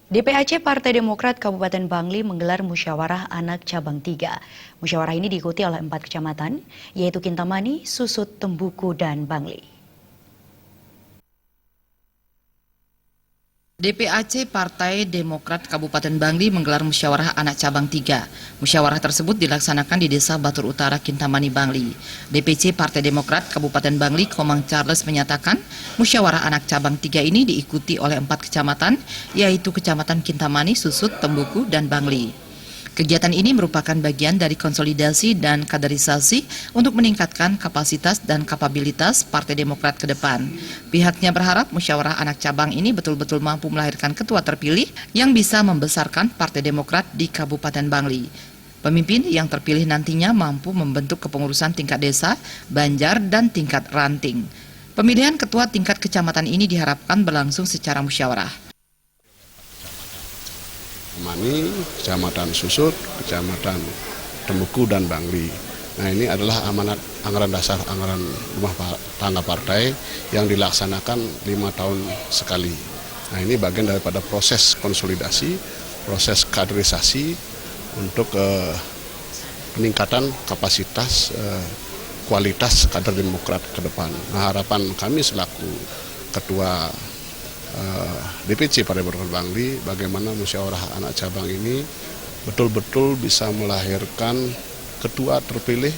DPAC Partai Demokrat Kabupaten Bangli menggelar musyawarah anak cabang 3. Musyawarah ini diikuti oleh 4 kecamatan, yaitu Kintamani, Susut, Tembuku, dan Bangli. DPAC Partai Demokrat Kabupaten Bangli menggelar musyawarah anak cabang 3. Musyawarah tersebut dilaksanakan di Desa Batur Utara, Kintamani, Bangli. DPC Partai Demokrat Kabupaten Bangli, Komang Charles menyatakan, musyawarah anak cabang 3 ini diikuti oleh 4 kecamatan, yaitu Kecamatan Kintamani, Susut, Tembuku, dan Bangli. Kegiatan ini merupakan bagian dari konsolidasi dan kaderisasi untuk meningkatkan kapasitas dan kapabilitas Partai Demokrat ke depan. Pihaknya berharap musyawarah anak cabang ini betul-betul mampu melahirkan ketua terpilih yang bisa membesarkan Partai Demokrat di Kabupaten Bangli. Pemimpin yang terpilih nantinya mampu membentuk kepengurusan tingkat desa, banjar, dan tingkat ranting. Pemilihan ketua tingkat kecamatan ini diharapkan berlangsung secara musyawarah. Mani, Kecamatan Susut, Kecamatan Tembuku, dan Bangli. Nah, ini adalah amanat anggaran dasar anggaran rumah tangga partai yang dilaksanakan 5 tahun sekali. Nah, ini bagian daripada proses konsolidasi, proses kaderisasi untuk peningkatan kapasitas kualitas kader Demokrat ke depan. Nah, harapan kami selaku ketua DPC Partai Demokrat Bangli, bagaimana musyawarah anak cabang ini betul-betul bisa melahirkan ketua terpilih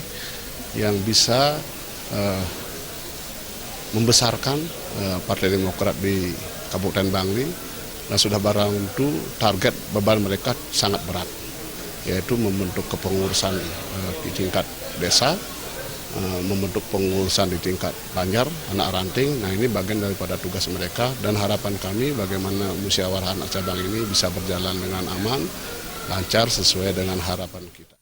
yang bisa membesarkan Partai Demokrat di Kabupaten Bangli, dan sudah barang tentu target beban mereka sangat berat, yaitu membentuk kepengurusan di tingkat desa, membentuk pengurusan di tingkat banjar, anak ranting. Nah, ini bagian daripada tugas mereka, dan harapan kami bagaimana musyawarah anak cabang ini bisa berjalan dengan aman, lancar, sesuai dengan harapan kita.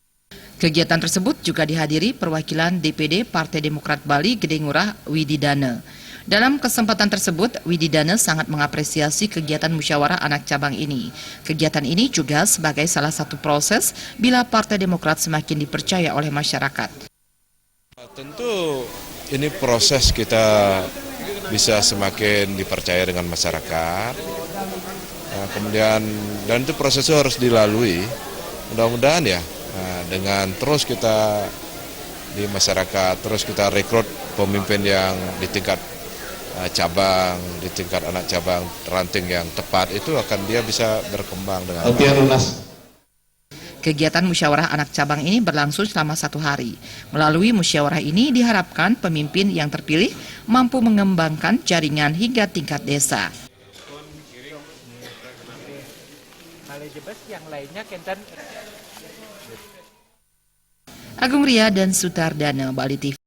Kegiatan tersebut juga dihadiri perwakilan DPD Partai Demokrat Bali Gede Ngurah Wididana. Dalam kesempatan tersebut, Wididana sangat mengapresiasi kegiatan musyawarah anak cabang ini. Kegiatan ini juga sebagai salah satu proses bila Partai Demokrat semakin dipercaya oleh masyarakat. Tentu ini proses kita bisa semakin dipercaya dengan masyarakat. Nah, kemudian dan itu proses itu harus dilalui. Mudah-mudahan ya dengan terus kita di masyarakat, terus kita rekrut pemimpin yang di tingkat cabang, di tingkat anak cabang ranting yang tepat, itu akan dia bisa berkembang dengan baik. Kegiatan musyawarah anak cabang ini berlangsung selama 1 hari. Melalui musyawarah ini diharapkan pemimpin yang terpilih mampu mengembangkan jaringan hingga tingkat desa. Agung Ria dan Sutardana, Bali TV.